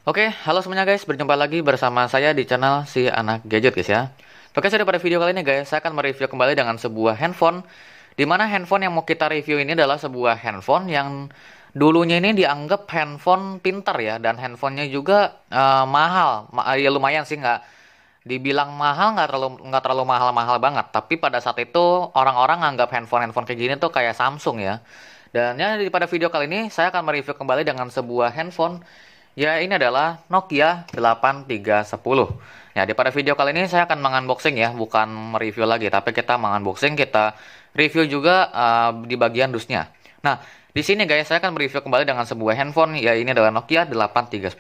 Oke, halo semuanya guys, berjumpa lagi bersama saya di channel si anak gadget guys ya. Oke, saya pada video kali ini guys, saya akan mereview kembali dengan sebuah handphone, di mana handphone yang mau kita review ini adalah sebuah handphone yang dulunya ini dianggap handphone pintar ya, dan handphonenya juga mahal. Ya lumayan sih, nggak dibilang mahal, nggak terlalu mahal-mahal banget. Tapi pada saat itu orang-orang nganggap handphone kayak gini tuh kayak Samsung ya. Dan ya pada video kali ini saya akan mereview kembali dengan sebuah handphone. Ya, ini adalah Nokia 8310. Ya, pada video kali ini saya akan mengunboxing ya, bukan mereview lagi, tapi kita mengunboxing, kita review juga di bagian dusnya. Nah, di sini guys, saya akan mereview kembali dengan sebuah handphone, ya ini adalah Nokia 8310.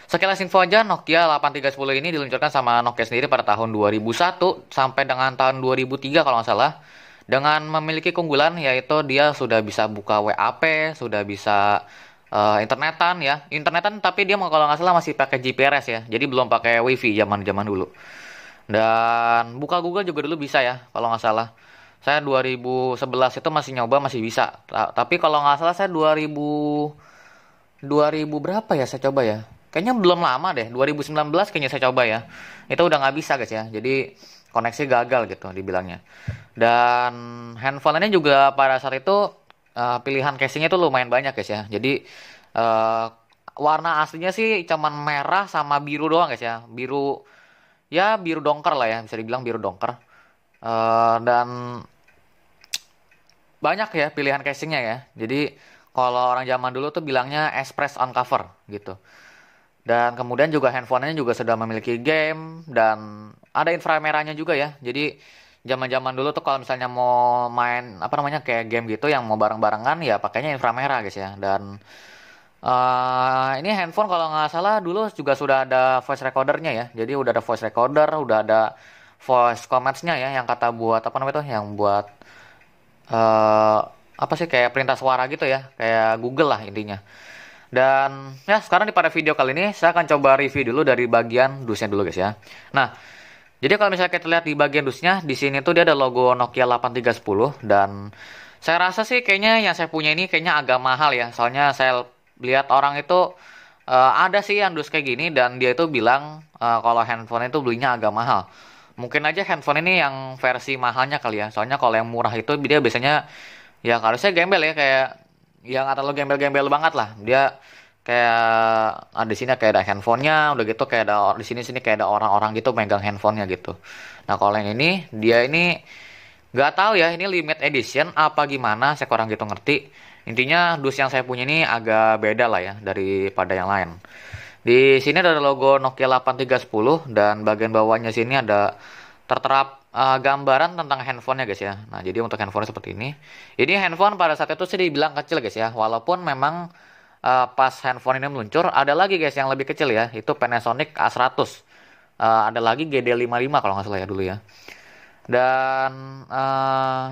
Sekilas info aja, Nokia 8310 ini diluncurkan sama Nokia sendiri pada tahun 2001 sampai dengan tahun 2003 kalau nggak salah. Dengan memiliki keunggulan yaitu dia sudah bisa buka WAP, sudah bisa internetan ya, internetan tapi dia kalau nggak salah masih pakai GPRS ya, jadi belum pakai WiFi zaman dulu. Dan buka Google juga dulu bisa ya, kalau nggak salah. Saya 2011 itu masih nyoba masih bisa. Tapi kalau nggak salah saya 2000 berapa ya saya coba ya. Kayaknya belum lama deh, 2019 kayaknya saya coba ya. Itu udah nggak bisa guys ya. Jadi koneksi gagal gitu dibilangnya. Dan handphone ini juga pada saat itu pilihan casingnya tuh lumayan banyak guys ya. Jadi warna aslinya sih cuman merah sama biru doang guys ya. Biru ya biru dongker lah ya, bisa dibilang biru dongker. Dan banyak ya pilihan casingnya ya. Jadi kalau orang zaman dulu tuh bilangnya express on cover gitu. Dan kemudian juga handphonenya juga sudah memiliki game dan ada inframerahnya juga ya. Jadi zaman-zaman dulu tuh kalau misalnya mau main apa namanya kayak game gitu yang mau bareng-barengan ya pakainya inframerah guys ya. Dan ini handphone kalau nggak salah dulu juga sudah ada voice recordernya ya. Jadi udah ada voice recorder, udah ada voice commands-nya ya yang kata buat apa namanya tuh yang buat eh apa sih kayak perintah suara gitu ya, kayak Google lah intinya. Dan ya sekarang pada video kali ini saya akan coba review dulu dari bagian dusnya dulu guys ya. Nah, jadi kalau misalnya kita lihat di bagian dusnya, di sini tuh dia ada logo Nokia 8310 dan saya rasa sih kayaknya yang saya punya ini kayaknya agak mahal ya. Soalnya saya lihat orang itu ada sih yang dus kayak gini dan dia itu bilang kalau handphone itu belinya agak mahal. Mungkin aja handphone ini yang versi mahalnya kali ya. Soalnya kalau yang murah itu dia biasanya ya harusnya gembel ya kayak yang nggak terlalu gembel-gembel banget lah. Dia kayak di sini kayak ada handphonenya, udah gitu kayak ada di sini sini kayak ada orang-orang gitu megang handphonenya gitu. Nah kalau yang ini dia ini nggak tahu ya ini limited edition apa gimana, saya kurang gitu ngerti. Intinya dus yang saya punya ini agak beda lah ya daripada yang lain. Di sini ada logo Nokia 8310 dan bagian bawahnya sini ada terterap gambaran tentang handphonenya guys ya. Nah, jadi untuk handphone seperti ini. Ini handphone pada saat itu sih dibilang kecil guys ya. Walaupun memang pas handphone ini meluncur ada lagi guys yang lebih kecil ya. Itu Panasonic A100. Ada lagi GD55 kalau nggak salah ya dulu ya. Dan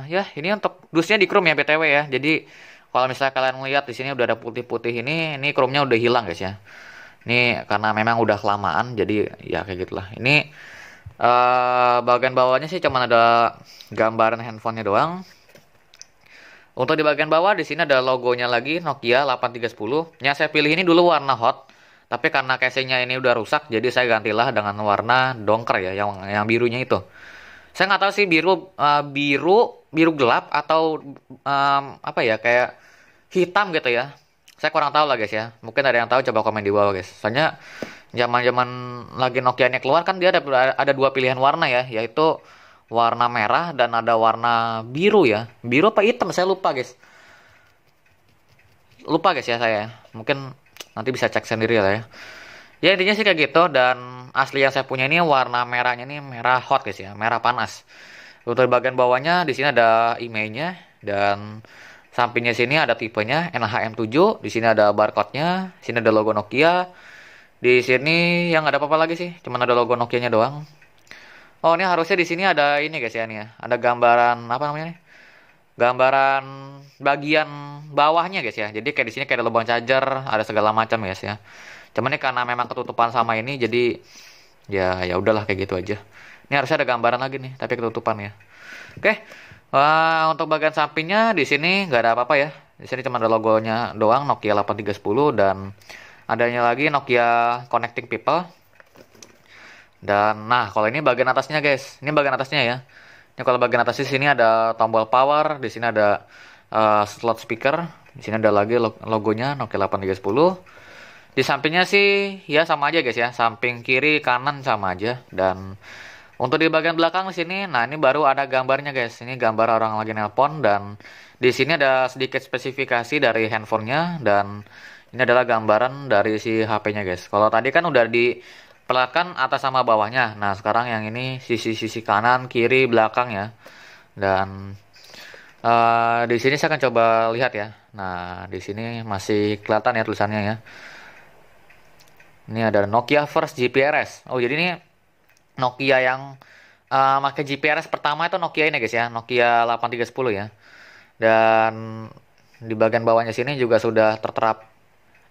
ya ini untuk dusnya di chrome ya BTW ya. Jadi kalau misalnya kalian lihat di sini udah ada putih-putih ini chrome-nya udah hilang guys ya. Ini karena memang udah kelamaan jadi ya kayak gitulah. Ini bagian bawahnya sih cuma ada gambaran handphonenya doang. Untuk di bagian bawah di sini ada logonya lagi Nokia 8310. Yang saya pilih ini dulu warna hot, tapi karena casingnya ini udah rusak, jadi saya gantilah dengan warna dongker ya, yang birunya itu. Saya nggak tahu sih biru gelap atau apa ya kayak hitam gitu ya. Saya kurang tahu lah guys ya. Mungkin ada yang tahu coba komen di bawah guys. Soalnya zaman-zaman lagi Nokia-nya keluar kan dia ada dua pilihan warna ya, yaitu warna merah dan ada warna biru ya. Biru apa hitam saya lupa guys. Lupa guys ya saya. Mungkin nanti bisa cek sendiri lah ya. Ya intinya sih kayak gitu dan asli yang saya punya ini warna merahnya ini merah hot guys ya, merah panas. Untuk bagian bawahnya di sini ada emailnya dan sampingnya sini ada tipenya NHM7, di sini ada barcode-nya, di sini ada logo Nokia. Di sini yang ada apa-apa lagi sih, cuman ada logo Nokia-nya doang. Oh, ini harusnya di sini ada ini guys ya nih ya. Ada gambaran apa namanya nih? Gambaran bagian bawahnya guys ya. Jadi kayak di sini kayak ada lubang charger, ada segala macam guys ya. Cuman ini karena memang ketutupan sama ini jadi ya udahlah kayak gitu aja. Ini harusnya ada gambaran lagi nih, tapi ketutupan ya. Oke. Wah, untuk bagian sampingnya di sini nggak ada apa-apa ya. Di sini cuma ada logonya doang Nokia 8310 dan Adanya lagi Nokia Connecting People. Dan nah, kalau ini bagian atasnya guys. Ini bagian atasnya ya. Ini kalau bagian atas di sini ada tombol power, di sini ada slot speaker, di sini ada lagi logonya Nokia 8310. Di sampingnya sih ya sama aja guys ya, samping kiri kanan sama aja. Dan untuk di bagian belakang di sini, nah ini baru ada gambarnya guys. Ini gambar orang lagi nelpon dan di sini ada sedikit spesifikasi dari handphonenya dan ini adalah gambaran dari si HP-nya guys. Kalau tadi kan udah diperlihatkan atas sama bawahnya. Nah sekarang yang ini sisi-sisi kanan, kiri, belakang ya. Dan di sini saya akan coba lihat ya. Nah di sini masih kelihatan ya tulisannya ya. Ini ada Nokia First GPRS. Oh jadi ini Nokia yang pakai GPRS pertama itu Nokia ini guys ya, Nokia 8310 ya. Dan di bagian bawahnya sini juga sudah terterap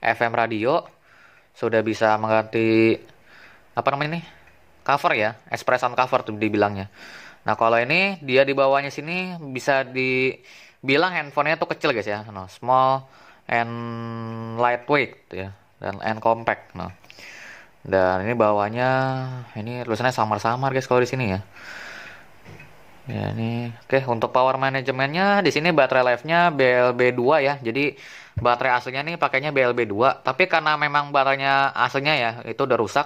FM radio, sudah bisa mengganti apa namanya ini? Cover ya, express on cover tuh dibilangnya. Nah, kalau ini dia di bawahnya sini bisa dibilang handphonenya tuh kecil guys ya, no, small and lightweight ya, dan and compact. No. Dan ini bawahnya ini tulisannya samar-samar guys kalau di sini ya. Ya ini oke untuk power manajemennya di sini baterai life-nya BLB2 ya. Jadi baterai aslinya nih pakainya BLB2, tapi karena memang baterainya aslinya ya itu udah rusak.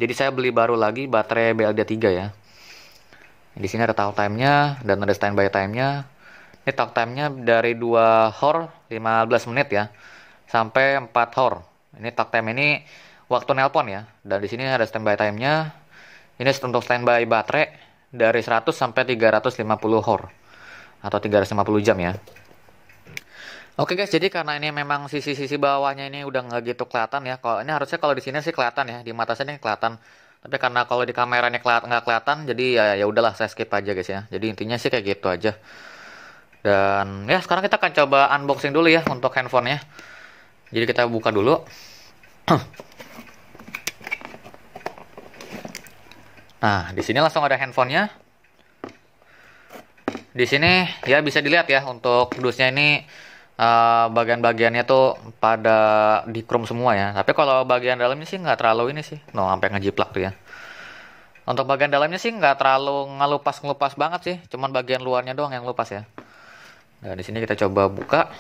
Jadi saya beli baru lagi baterai BLD3 ya. Di sini ada talk time-nya dan ada standby time-nya. Ini talk time-nya dari 2 hour 15 menit ya sampai 4 hour. Ini talk time ini waktu nelpon ya. Dan di sini ada standby time-nya. Ini untuk standby baterai dari 100 sampai 350 hour atau 350 jam ya. Oke guys, jadi karena ini memang sisi-sisi bawahnya ini udah nggak gitu kelihatan ya. Kalau ini harusnya kalau di sini sih kelihatan ya, di mata saya ini kelihatan. Tapi karena kalau di kameranya nggak kelihatan, jadi ya udahlah saya skip aja guys ya. Jadi intinya sih kayak gitu aja. Dan ya sekarang kita akan coba unboxing dulu ya untuk handphonenya. Jadi kita buka dulu. Nah, di sini langsung ada handphonenya. Di sini ya bisa dilihat ya untuk dusnya ini bagian-bagiannya tuh pada di chrome semua ya. Tapi kalau bagian dalamnya sih nggak terlalu ini sih. No, sampai ngejiplak tuh ya. Untuk bagian dalamnya sih nggak terlalu ngelupas banget sih. Cuman bagian luarnya doang yang lupas ya. Nah, di sini kita coba buka.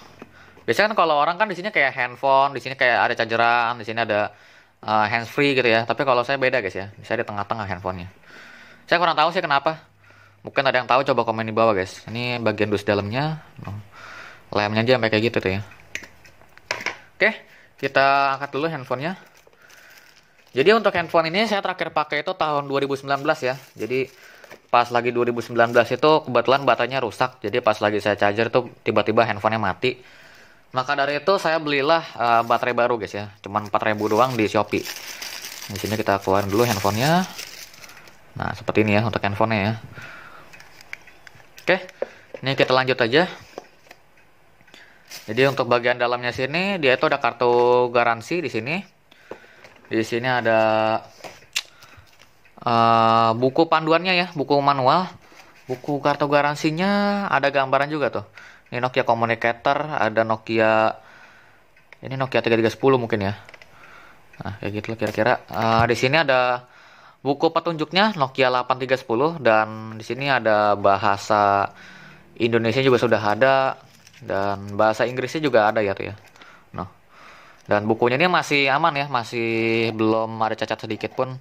Biasanya kan kalau orang kan di sini kayak handphone, di sini kayak ada chargeran, di sini ada hands free gitu ya. Tapi kalau saya beda guys ya. Saya di tengah-tengah handphonenya. Saya kurang tahu sih kenapa. Mungkin ada yang tahu, coba komen di bawah guys. Ini bagian dus dalamnya. Lemnya aja sampai kayak gitu tuh ya. Oke, kita angkat dulu handphonenya. Jadi untuk handphone ini saya terakhir pakai itu tahun 2019 ya. Jadi pas lagi 2019 itu kebetulan baterainya rusak. Jadi pas lagi saya charger tuh tiba-tiba handphonenya mati. Maka dari itu saya belilah baterai baru guys ya. Cuman 4.000 doang di Shopee. Di sini kita keluarin dulu handphonenya. Nah, seperti ini ya untuk handphonenya ya. Oke, ini kita lanjut aja. Jadi untuk bagian dalamnya sini dia itu ada kartu garansi di sini. Di sini ada buku panduannya ya, buku manual, buku kartu garansinya, ada gambaran juga tuh. Ini Nokia Communicator, ada Nokia, ini Nokia 3310 mungkin ya. Nah kayak gitu kira-kira. Di sini ada buku petunjuknya Nokia 8310 dan di sini ada bahasa Indonesia juga sudah ada. Dan bahasa Inggrisnya juga ada ya tuh ya. Nah, dan bukunya ini masih aman ya, masih belum ada cacat sedikit pun.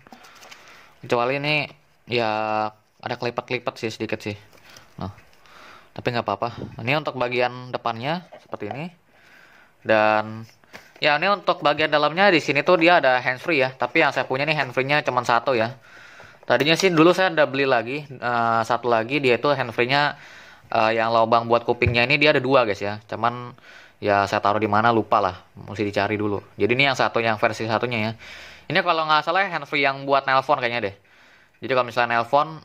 Kecuali ini ya ada kelipat-kelipat sih sedikit sih. Nah, tapi nggak apa-apa. Ini untuk bagian depannya seperti ini. Dan ya ini untuk bagian dalamnya di sini tuh dia ada handsfree ya. Tapi yang saya punya nih handsfree-nya cuma satu ya. Tadinya sih dulu saya udah beli lagi satu lagi, dia itu handsfree-nya yang lubang buat kupingnya ini dia ada 2 guys ya. Cuman ya saya taruh di mana lupa lah, mesti dicari dulu. Jadi ini yang satu, yang versi satunya ya. Ini kalau nggak salah handsfree yang buat nelpon kayaknya deh. Jadi kalau misalnya nelpon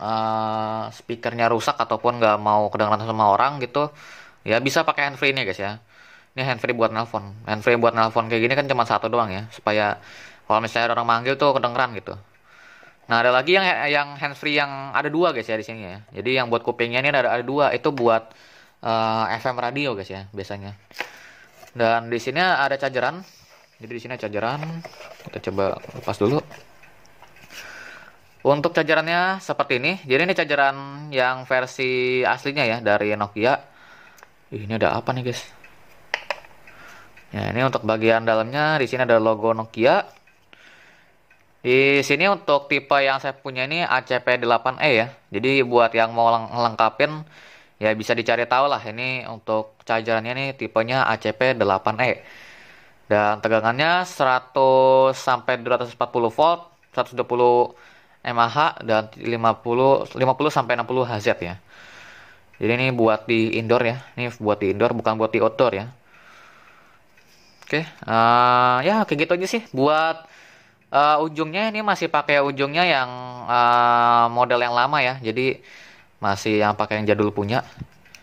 speakernya rusak ataupun nggak mau kedengeran sama orang gitu, ya bisa pakai handsfree ini guys ya. Ini handsfree buat nelpon. Handsfree buat nelpon kayak gini kan cuma satu doang ya, supaya kalau misalnya ada orang manggil tuh kedengeran gitu. Nah, ada lagi yang handsfree yang ada 2 guys ya di sini ya. Jadi yang buat kupingnya ini ada 2, itu buat FM radio guys ya biasanya. Dan di sini ada chargeran. Jadi di sini chargeran. Kita coba lepas dulu. Untuk chargerannya seperti ini. Jadi ini chargeran yang versi aslinya ya dari Nokia. Ini ada apa nih guys? Ya, ini untuk bagian dalamnya. Di sini ada logo Nokia. Di sini untuk tipe yang saya punya ini ACP8E ya. Jadi buat yang mau lengkapin ya bisa dicari tahu lah. Ini untuk chargerannya ini tipenya ACP8E. Dan tegangannya 100 sampai 240 volt, 120 mAh dan 50 sampai 60 Hz ya. Jadi ini buat di indoor ya. Ini buat di indoor bukan buat di outdoor ya. Oke, ya kayak gitu aja sih buat ujungnya ini masih pakai ujungnya yang model yang lama ya. Jadi masih yang pakai yang jadul punya.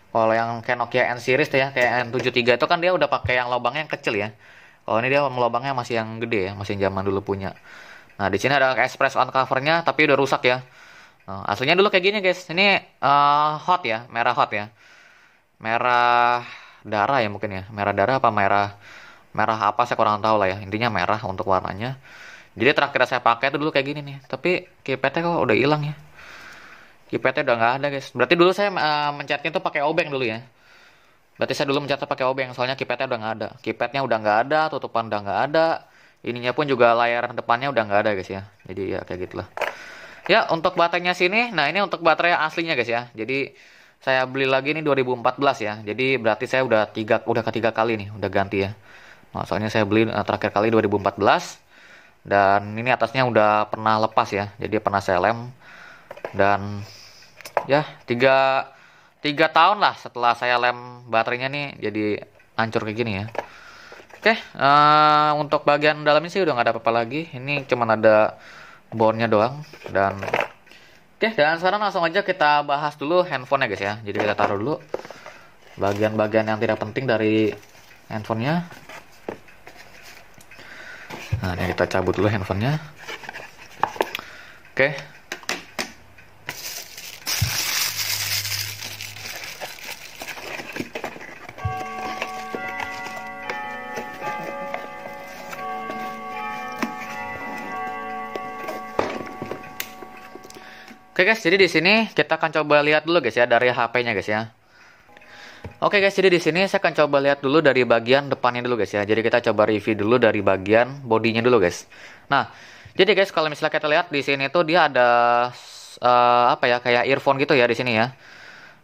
Kalau yang kayak Nokia N series tuh ya, kayak N73 itu kan dia udah pakai yang lubangnya yang kecil ya. Kalau ini dia lubangnya masih yang gede ya, masih yang zaman dulu punya. Nah, di sini ada express on covernya tapi udah rusak ya. Nah, aslinya dulu kayak gini guys. Ini hot ya, merah hot ya. Merah darah ya mungkin ya. Merah darah apa merah apa saya kurang tahu lah ya. Intinya merah untuk warnanya. Jadi terakhir saya pakai itu dulu kayak gini nih. Tapi keypadnya kok udah hilang ya. Keypadnya udah nggak ada guys. Berarti dulu saya mencetnya tuh pakai obeng dulu ya. Berarti saya dulu mencetnya pakai obeng. Soalnya keypadnya udah nggak ada. Keypadnya udah nggak ada. Tutupan udah nggak ada. Ininya pun juga layar depannya udah nggak ada guys ya. Jadi ya kayak gitulah. Ya untuk baterainya sini. Nah ini untuk baterai aslinya guys ya. Jadi saya beli lagi nih 2014 ya. Jadi berarti saya udah ketiga kali nih. Udah ganti ya. Nah, soalnya saya beli terakhir kali 2014. Dan ini atasnya udah pernah lepas ya. Jadi pernah saya lem. Dan ya 3 tahun lah setelah saya lem baterainya nih. Jadi hancur kayak gini ya. Oke, untuk bagian dalamnya sih udah nggak ada apa-apa lagi. Ini cuman ada bornya doang. Dan sekarang langsung aja kita bahas dulu handphonenya guys ya. Jadi kita taruh dulu bagian-bagian yang tidak penting dari handphonenya. Nah, ini kita cabut dulu handphonenya. Oke. Oke guys, jadi di sini kita akan coba lihat dulu guys ya dari HP-nya guys ya. Oke guys, jadi di sini saya akan coba lihat dulu dari bagian depannya dulu guys ya. Jadi kita coba review dulu dari bagian bodinya dulu guys. Nah, jadi guys kalau misalnya kita lihat di sini tuh dia ada apa ya kayak earphone gitu ya di sini ya.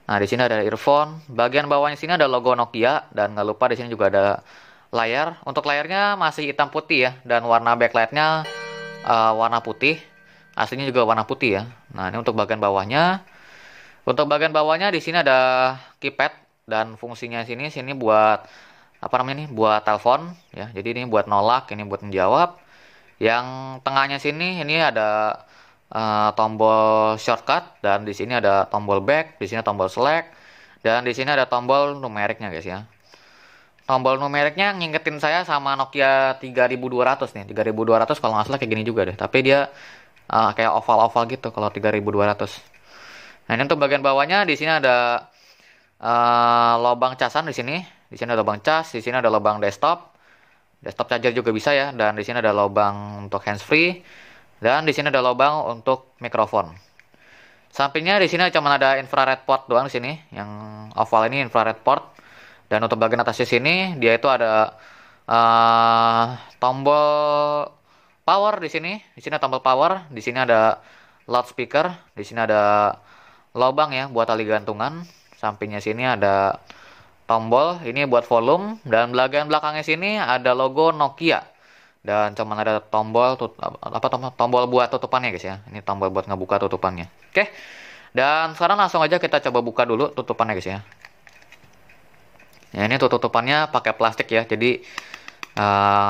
Nah, di sini ada earphone. Bagian bawahnya sini ada logo Nokia dan nggak lupa di sini juga ada layar. Untuk layarnya masih hitam putih ya dan warna backlightnya warna putih. Aslinya juga warna putih ya. Nah, ini untuk bagian bawahnya. Untuk bagian bawahnya di sini ada keypad dan fungsinya sini buat apa namanya nih? Buat telepon ya. Jadi ini buat nolak, ini buat menjawab. Yang tengahnya sini ini ada tombol shortcut dan di sini ada tombol back, di sini tombol select dan di sini ada tombol numeriknya guys ya. Tombol numeriknya ngingetin saya sama Nokia 3200 nih. 3200 kalau nggak salah kayak gini juga deh. Tapi dia kayak oval-oval gitu kalau 3200. Nah, ini untuk bagian bawahnya di sini ada lubang casan di sini. Di sini ada lubang cas, di sini ada lubang desktop. Desktop charger juga bisa ya dan di sini ada lubang untuk handsfree dan di sini ada lubang untuk mikrofon. Sampingnya di sini cuma ada infrared port doang di sini. Yang oval ini infrared port. Dan untuk bagian atasnya sini dia itu ada tombol power di sini. Di sini ada tombol power, di sini ada loudspeaker, di sini ada lubang ya buat tali gantungan. Sampingnya sini ada tombol ini buat volume dan bagian belakangnya sini ada logo Nokia. Dan cuman ada tombol tombol buat tutupannya guys ya. Ini tombol buat ngebuka tutupannya. Oke. Dan sekarang langsung aja kita coba buka dulu tutupannya guys ya. Ya, ini tutupannya pakai plastik ya. Jadi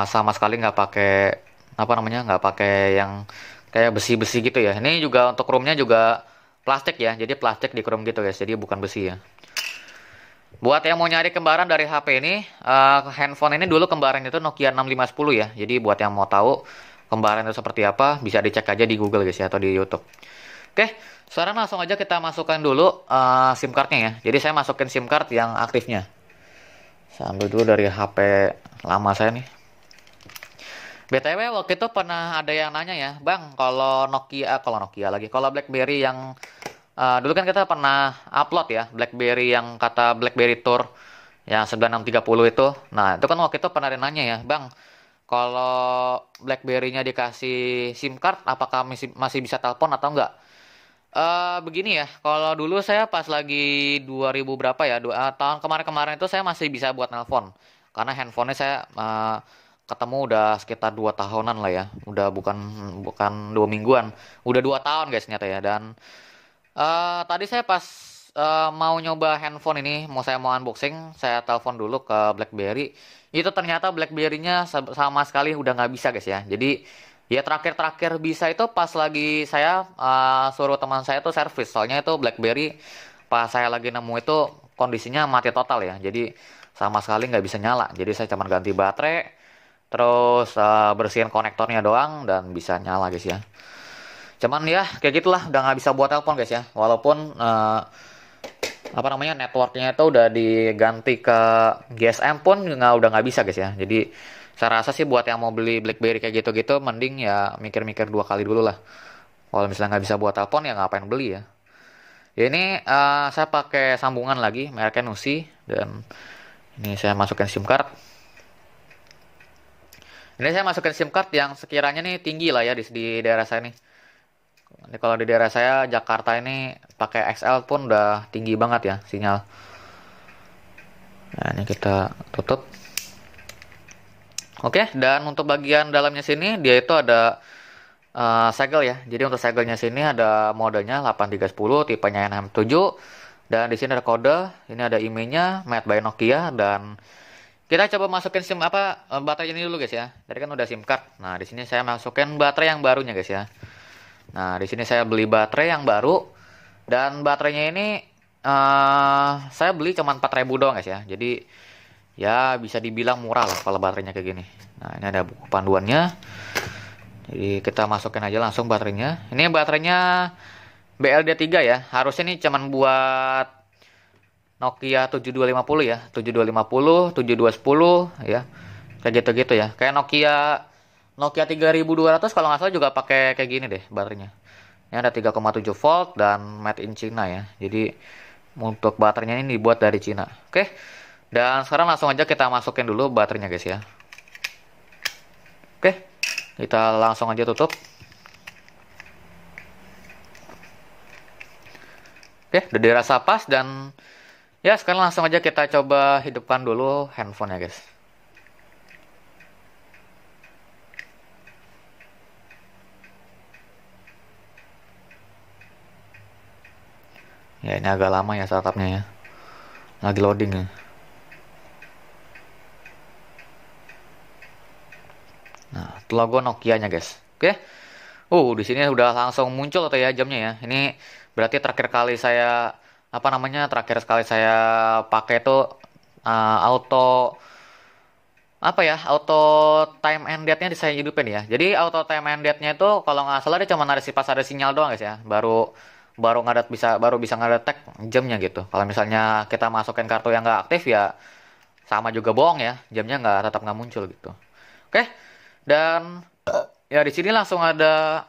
sama sekali nggak pakai nggak pakai yang kayak besi-besi gitu ya. Ini juga untuk chrome-nya juga plastik ya. Jadi plastik di chrome gitu guys. Jadi bukan besi ya. Buat yang mau nyari kembaran dari HP ini, handphone ini dulu kembaran itu Nokia 6510 ya. Jadi buat yang mau tahu kembaran itu seperti apa, bisa dicek aja di Google guys ya atau di YouTube. Oke, sekarang langsung aja kita masukkan dulu SIM cardnya ya. Jadi saya masukin SIM card yang aktifnya. Saya ambil dulu dari HP lama saya nih. BTW waktu itu pernah ada yang nanya ya, Bang, kalau Nokia lagi, kalau BlackBerry yang dulu kan kita pernah upload ya, BlackBerry yang kata BlackBerry Tour yang 9630 itu. Nah, itu kan waktu itu pernah ada nanya ya, Bang, kalau BlackBerry-nya dikasih SIM card, apakah masih bisa telepon atau enggak? Begini ya, kalau dulu saya pas lagi 2000 berapa ya, tahun kemarin-kemarin itu saya masih bisa buat nelpon. Karena handphonenya saya ketemu udah sekitar 2 tahunan lah ya. Udah bukan bukan 2 mingguan, udah 2 tahun guys ternyata ya. Dan tadi saya pas mau nyoba handphone ini, mau unboxing, saya telepon dulu ke BlackBerry. Itu ternyata BlackBerry-nya sama sekali udah nggak bisa guys ya. Jadi ya terakhir-terakhir bisa itu pas lagi saya suruh teman saya tuh servis. Soalnya itu BlackBerry pas saya lagi nemu itu kondisinya mati total ya. Jadi sama sekali nggak bisa nyala. Jadi saya cuma ganti baterai, terus bersihin konektornya doang dan bisa nyala guys ya. Cuman ya kayak gitulah, udah nggak bisa buat telepon guys ya. Walaupun apa namanya, networknya itu udah diganti ke GSM pun udah nggak bisa guys ya. Jadi saya rasa sih buat yang mau beli BlackBerry kayak gitu-gitu, mending ya mikir-mikir 2 kali dulu lah. Kalau misalnya nggak bisa buat telepon ya ngapain beli ya. Ya ini saya pakai sambungan lagi mereknya Nusi, dan ini saya masukin SIM card. Ini saya masukin SIM card yang sekiranya nih tinggi lah ya di daerah saya nih. Ini kalau di daerah saya Jakarta ini pakai XL pun udah tinggi banget ya sinyal. Nah, ini kita tutup. Oke, dan untuk bagian dalamnya sini dia itu ada segel ya. Jadi untuk segelnya sini ada modenya 8310, tipenya NM7, dan di sini ada kode. Ini ada IMEI-nya, made by Nokia, dan kita coba masukin SIM baterai ini dulu guys ya. Tadi kan udah SIM card. Nah, di sini saya masukin baterai yang barunya guys ya. Nah, di sini saya beli baterai yang baru, dan baterainya ini saya beli cuma 4.000 doang guys ya. Jadi ya bisa dibilang murah lah kalau baterainya kayak gini. Nah, ini ada buku panduannya. Jadi kita masukin aja langsung baterainya. Ini baterainya BLD3 ya. Harusnya ini cuman buat Nokia 7250 ya. 7250, 7210 ya. Kayak gitu-gitu ya. Kayak Nokia 3200 kalau nggak salah juga pakai kayak gini deh baterainya. Ini ada 3,7 volt dan made in China ya. Jadi untuk baterainya ini dibuat dari Cina. Oke. Dan sekarang langsung aja kita masukin dulu baterainya guys ya. Oke, kita langsung aja tutup. Oke, udah dirasa pas, dan ya sekarang langsung aja kita coba hidupkan dulu handphonenya guys. Ya ini agak lama ya startupnya ya. Lagi loading ya. Nah, itu logo Nokia-nya guys. Oke. Di sini udah langsung muncul atau ya jamnya ya. Ini berarti terakhir kali saya terakhir sekali saya pakai itu auto auto time and date-nya saya hidupin ya. Jadi auto time and date-nya itu kalau nggak salah dia cuma pas ada sinyal doang guys ya. Baru baru bisa ngedetek jamnya gitu. Kalau misalnya kita masukin kartu yang nggak aktif ya sama juga bohong ya. Jamnya tetap nggak muncul gitu. Oke. Dan ya di sini langsung ada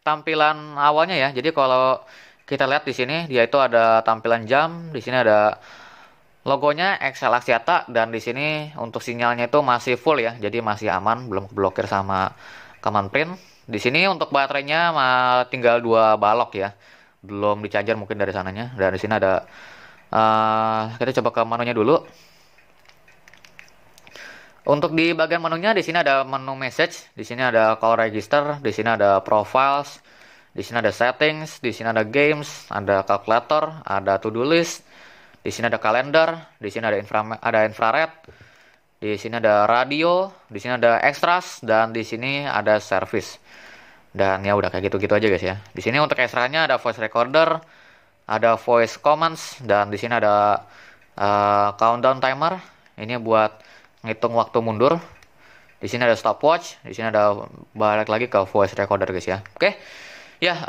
tampilan awalnya ya. Jadi kalau kita lihat di sini dia itu ada tampilan jam, di sini ada logonya Excel Axiata, dan di sini untuk sinyalnya itu masih full ya. Jadi masih aman, belum blokir sama command print. Di sini untuk baterainya tinggal 2 balok ya. Belum di charger mungkin dari sananya. Dan di sini ada kita coba ke menunya dulu. Untuk di bagian menunya di sini ada menu message, di sini ada call register, di sini ada profiles, di sini ada settings, di sini ada games, ada calculator, ada to do list, di sini ada kalender, di sini ada infrared, di sini ada radio, di sini ada extras, dan di sini ada service. Dan ya udah kayak gitu-gitu aja guys ya. Di sini untuk extranya ada voice recorder, ada voice commands, dan di sini ada countdown timer. Ini buat ngitung waktu mundur. Di sini ada stopwatch, di sini ada balik lagi ke voice recorder guys ya. Oke. Ya,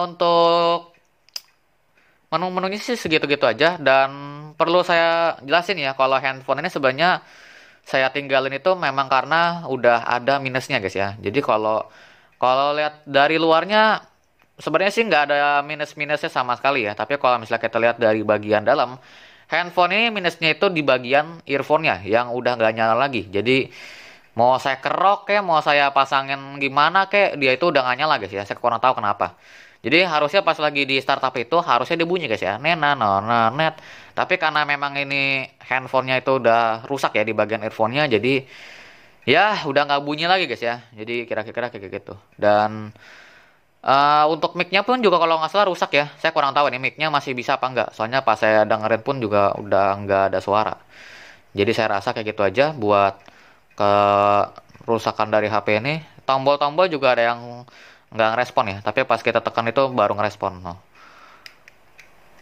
untuk menu-menunya sih segitu-gitu aja, dan perlu saya jelasin ya kalau handphone ini sebenarnya saya tinggalin itu memang karena udah ada minusnya guys ya. Jadi kalau kalau lihat dari luarnya sebenarnya sih nggak ada minus-minusnya sama sekali ya. Tapi kalau misalnya kita lihat dari bagian dalam, handphone ini minusnya itu di bagian earphone-nya yang udah nggak nyala lagi. Jadi mau saya kerok kayak mau saya pasangin gimana kayak dia itu udah nggak nyala guys ya. Saya kurang tahu kenapa. Jadi harusnya pas lagi di startup itu harusnya dibunyi guys ya. Nena nona net. Tapi karena memang ini handphonenya itu udah rusak ya di bagian earphone-nya, jadi ya udah nggak bunyi lagi guys ya. Jadi kira-kira kayak gitu. Dan untuk mic-nya pun juga kalau nggak salah rusak ya. Saya kurang tahu nih mic-nya masih bisa apa nggak. Soalnya pas saya dengerin pun juga udah nggak ada suara. Jadi saya rasa kayak gitu aja buat kerusakan dari HP ini. Tombol-tombol juga ada yang nggak ngerespon ya. Tapi pas kita tekan itu baru ngerespon. No.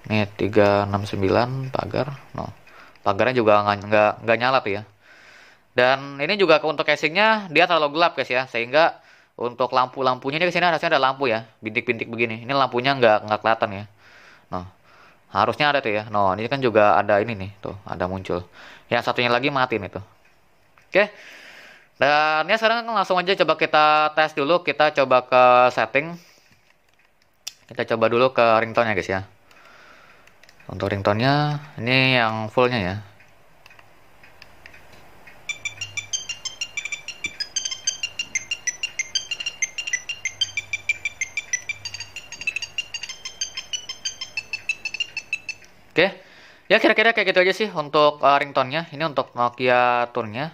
Nih 369 pagar. No. Pagarnya juga nggak nyala tuh ya. Dan ini juga untuk casingnya dia terlalu gelap guys ya. Sehingga untuk lampu-lampunya ini kesini harusnya ada lampu ya, bintik-bintik begini. Ini lampunya nggak kelihatan ya. Nah, harusnya ada tuh ya. Nah, ini kan juga ada ini nih, tuh ada muncul. Yang satunya lagi mati nih tuh. Oke. Dan ya sekarang langsung aja coba kita tes dulu. Kita coba ke setting. Kita coba dulu ke ringtone-nya guys ya. Untuk ringtone-nya ini yang fullnya ya. Oke, ya kira-kira kayak gitu aja sih untuk ringtone-nya. Ini untuk Nokia Tune-nya.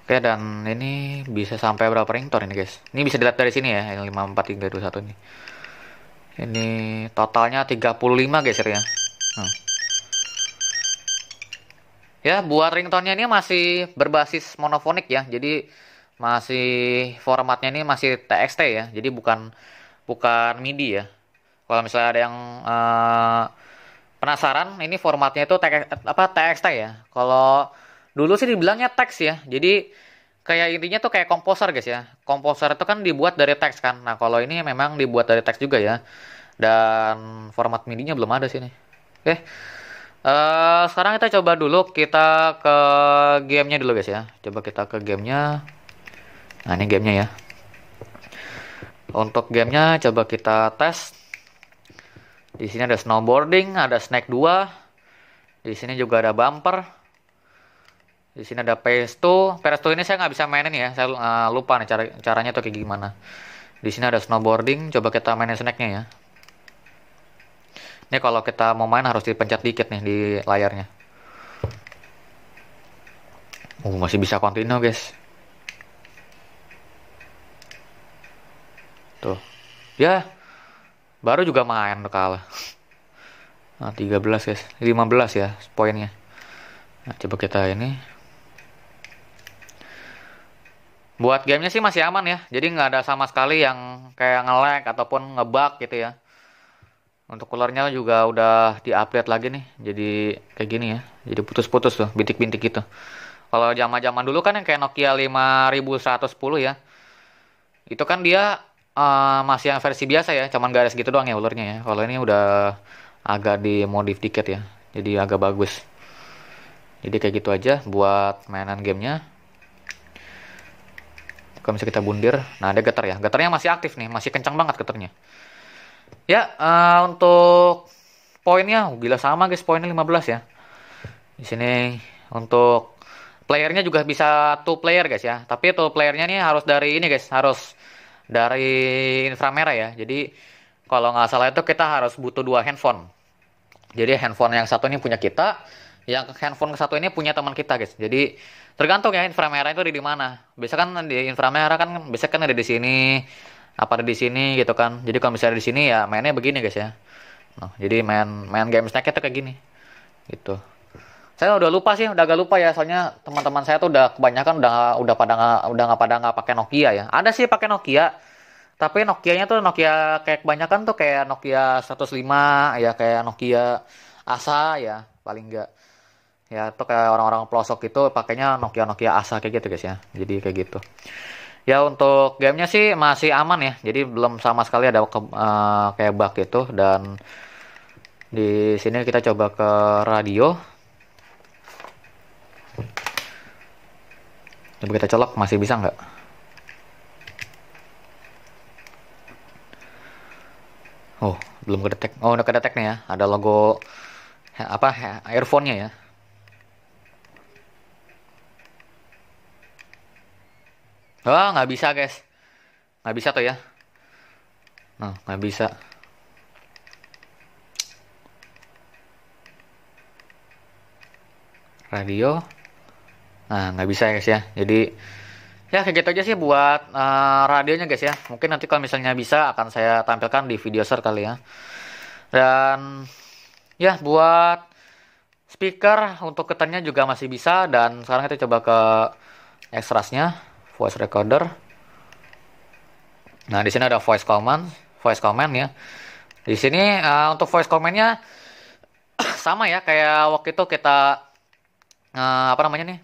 Oke, dan ini bisa sampai berapa ringtone ini guys? Ini bisa dilihat dari sini ya, yang 543321 ini. Ini totalnya 35 guys ya. Ya, buat ringtone-nya ini masih berbasis monofonik ya. Jadi masih formatnya ini masih TXT ya. Jadi bukan MIDI ya. Kalau misalnya ada yang penasaran, ini formatnya itu TXT ya. Kalau dulu sih dibilangnya teks ya. Jadi kayak intinya tuh kayak komposer guys ya. Komposer itu kan dibuat dari teks kan. Nah kalau ini memang dibuat dari teks juga ya. Dan format MIDI-nya belum ada sih nih. Oke. Sekarang kita coba dulu kita ke gamenya dulu guys ya. Coba kita ke gamenya. Nah ini gamenya ya. Untuk gamenya coba kita tes. Di sini ada snowboarding, ada snake 2. Di sini juga ada bumper. Di sini ada PS2. PS2 ini saya nggak bisa mainin ya. Saya lupa nih caranya tuh kayak gimana. Di sini ada snowboarding. Coba kita mainin snake-nya ya. Ini kalau kita mau main harus dipencet dikit nih di layarnya. Masih bisa continue guys. Tuh. Ya. Baru juga main udah kalah. Nah, 13 guys. 15 ya poinnya. Nah, coba kita ini. Buat gamenya sih masih aman ya. Jadi nggak ada sama sekali yang kayak nge-lag ataupun nge-bug gitu ya. Untuk coolernya juga udah di-update lagi nih. Jadi kayak gini ya. Jadi putus-putus tuh, bintik-bintik gitu. Kalau zaman-zaman dulu kan yang kayak Nokia 5110 ya. Itu kan dia masih yang versi biasa ya, cuman garis gitu doang ya ulernya ya. Kalau ini udah agak dimodif dikit ya, jadi agak bagus. Jadi kayak gitu aja buat mainan gamenya. Kalau misalnya kita bundir, nah ada getar ya, getarnya masih aktif nih, masih kencang banget getarnya. Ya untuk poinnya, gila sama guys, poinnya 15 ya. Di sini untuk playernya juga bisa 2 player guys ya, tapi 2 playernya nih harus dari ini guys, harus dari inframerah ya. Jadi kalau nggak salah itu kita harus butuh 2 handphone. Jadi handphone yang satu ini punya kita, yang handphone satu ini punya teman kita guys. Jadi tergantung ya inframerah itu ada di mana. Biasa kan di inframerah kan biasa kan ada di sini, apa ada di sini gitu kan. Jadi kalau misalnya di sini ya mainnya begini guys ya. Nah, jadi main game snack itu kayak gini. Gitu. Saya udah lupa sih, udah agak lupa ya, soalnya teman-teman saya tuh udah kebanyakan udah nggak pakai Nokia ya. Ada sih pakai Nokia, tapi Nokianya tuh Nokia kayak kebanyakan tuh kayak Nokia 105 ya, kayak Nokia Asa ya, paling enggak. Ya tuh kayak orang-orang pelosok itu pakainya Nokia Asa kayak gitu guys ya. Jadi kayak gitu. Ya untuk gamenya sih masih aman ya. Jadi belum sama sekali ada kayak bug gitu, dan Di sini kita coba ke radio. Coba kita colok, masih bisa nggak? Oh, belum kedetek. Oh, udah kedetek nih ya. Ada logo apa earphone-nya ya. Oh, nggak bisa guys. Nggak bisa tuh ya. Nah, nggak bisa. Radio. Nah, nggak bisa ya guys ya. Jadi ya kayak gitu aja sih buat radionya guys ya. Mungkin nanti kalau misalnya bisa akan saya tampilkan di video share kali ya. Dan ya buat speaker untuk ketennya juga masih bisa. Dan sekarang kita coba ke extrasnya, voice recorder. Nah di sini ada voice command ya. Di sini untuk voice commandnya sama ya kayak waktu itu kita apa namanya nih?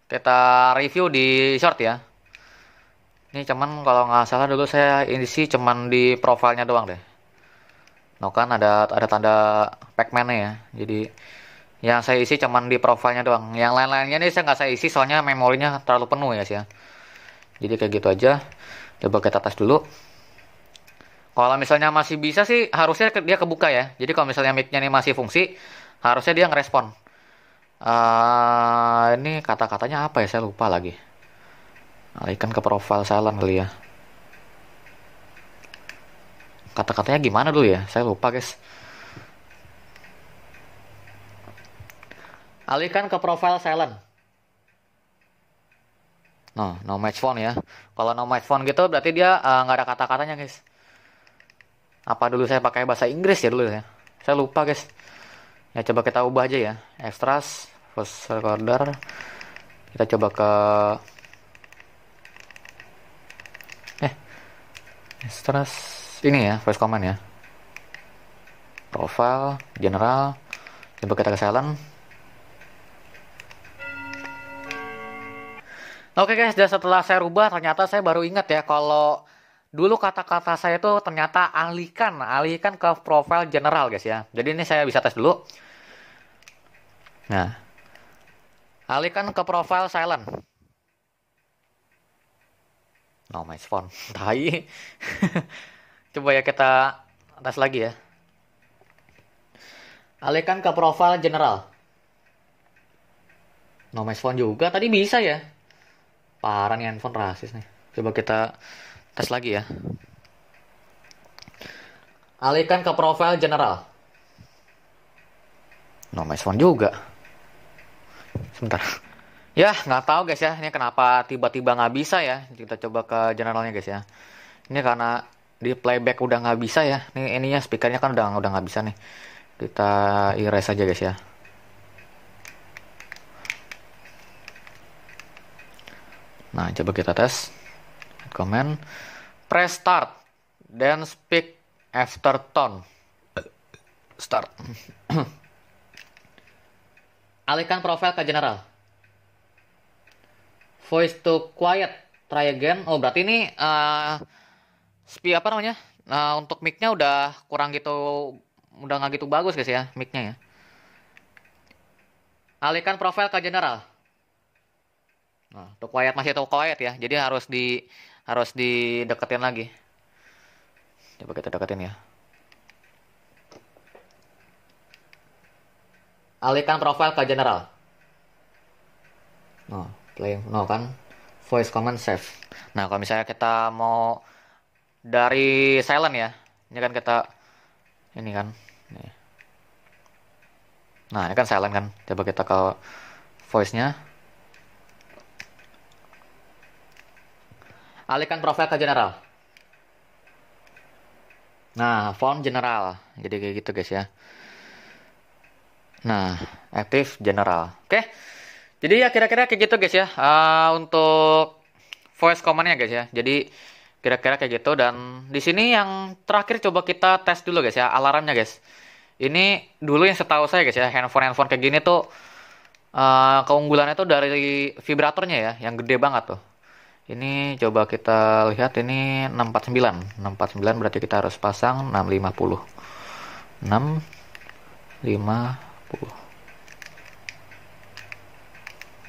Kita review di short ya. Ini cuman kalau nggak salah dulu saya isi cuman di profilnya doang deh. No kan ada tanda Pac-Man-nya ya. Jadi yang saya isi cuman di profilnya doang. Yang lain-lainnya nih saya nggak saya isi soalnya memorinya terlalu penuh ya sih ya. Jadi kayak gitu aja. Coba kita tes dulu. Kalau misalnya masih bisa sih harusnya dia kebuka ya. Jadi kalau misalnya mic-nya ini masih fungsi, harusnya dia ngerespon. Ini kata-katanya apa ya? Saya lupa lagi. Alihkan ke profile silent kali ya. Kata-katanya gimana dulu ya? Saya lupa guys. Alihkan ke profile silent. No match phone ya. Kalau no match phone gitu berarti dia nggak ada kata-katanya guys. Apa dulu saya pakai bahasa Inggris ya dulu ya? Saya lupa guys. Ya coba kita ubah aja ya. Extras, voice recorder. Kita coba ke extras ini ya, voice command ya. Profile, general. Coba kita ke silent. Oke guys, dan setelah saya rubah ternyata saya baru ingat ya kalau dulu kata-kata saya tuh ternyata alihkan ke profile general guys ya. Jadi ini saya bisa tes dulu. Nah, alihkan ke profile silent. No my phone, tai. Coba ya kita tes lagi ya. Alihkan ke profile general. No my phone juga, tadi bisa ya. Parah nih handphone rasis nih. Coba kita tes lagi ya. Alihkan ke profile general. No my phone juga. Sebentar. Ya nggak tahu guys ya. Ini kenapa tiba-tiba nggak bisa ya. Kita coba ke generalnya guys ya. Ini karena di playback udah nggak bisa ya. Ini ininya speakernya kan udah nggak bisa nih. Kita erase aja guys ya. Nah, coba kita tes. Command. Press start. Then speak after tone. Start. Alihkan profile ke general. Voice to quiet. Try again. Oh, berarti ini apa namanya? Untuk mic-nya udah kurang gitu, udah nggak gitu bagus guys ya, mic-nya ya. Alihkan profile ke general. Nah, untuk quiet masih tuh quiet ya. Jadi harus dideketin lagi. Coba kita deketin ya. Alihkan profile ke general. Play kan. Voice command save. Nah, kalau misalnya kita mau dari silent ya. Ini kan kita ini kan. Nih. Nah, ini kan silent kan. Coba kita ke voice-nya. Alihkan profile ke general. Nah, font general. Jadi kayak gitu guys ya. Nah, active general. Oke. Jadi ya kira-kira kayak gitu guys ya. Untuk voice command-nya guys ya. Jadi kira-kira kayak gitu. Dan di sini yang terakhir coba kita tes dulu guys ya. Alarmnya guys. Ini dulu yang setahu saya guys ya. Handphone kayak gini tuh keunggulannya tuh dari vibratornya ya. Yang gede banget tuh. Ini coba kita lihat ini 649 berarti kita harus pasang 650. 6 50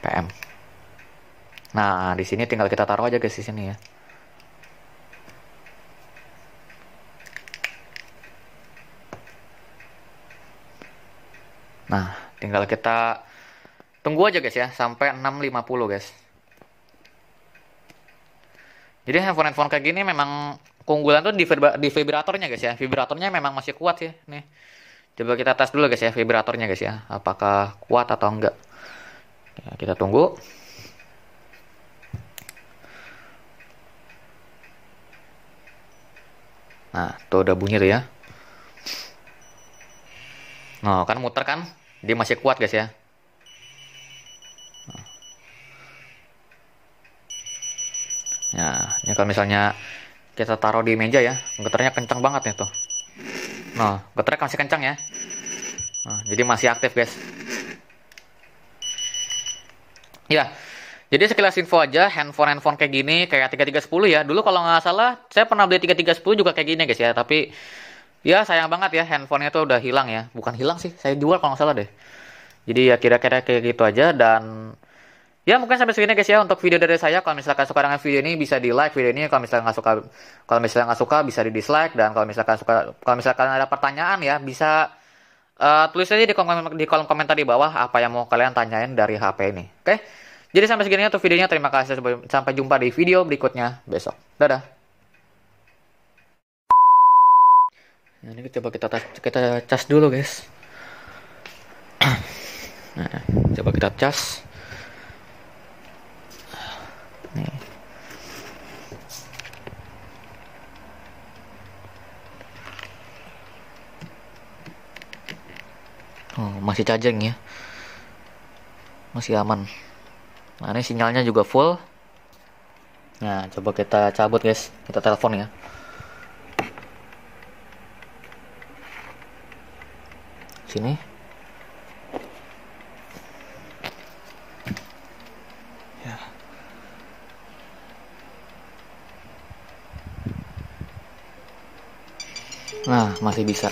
PM. Nah, di sini tinggal kita taruh aja guys di sini ya. Nah, tinggal kita tunggu aja guys ya sampai 6.50 guys. Jadi handphone kayak gini memang keunggulan tuh di vibratornya guys ya. Vibratornya memang masih kuat ya. Nih. Coba kita tes dulu guys ya vibratornya guys ya. Apakah kuat atau enggak. Ya, kita tunggu. Nah, tuh udah bunyi tuh ya. Nah, kan muter kan? Dia masih kuat guys ya. Nah, ini kalau misalnya kita taruh di meja ya, getarnya kencang banget nih tuh. Nah, getarnya masih kencang ya. Nah, jadi masih aktif guys. Ya, jadi sekilas info aja, handphone kayak gini, kayak 3310 ya. Dulu kalau nggak salah, saya pernah beli 3310 juga kayak gini guys ya. Tapi, ya sayang banget ya, handphonenya tuh udah hilang ya. Bukan hilang sih, saya jual kalau nggak salah deh. Jadi ya kira-kira kayak gitu aja dan ya mungkin sampai segini guys ya untuk video dari saya. Kalau misalkan suka dengan video ini bisa di like video ini. Kalau misalnya nggak suka bisa di dislike. Dan kalau misalkan ada pertanyaan ya bisa tulis aja di kolom komentar di bawah apa yang mau kalian tanyain dari HP ini. Oke? Jadi sampai segini untuk videonya. Terima kasih. Sampai jumpa di video berikutnya besok. Dadah. Nah, ini coba kita cas dulu guys. Nah, coba kita cas. Nih. Oh, masih charging ya. Masih aman. Nah, ini sinyalnya juga full. Nah, coba kita cabut guys. Kita telepon ya. Sini. Ya. Nah, masih bisa.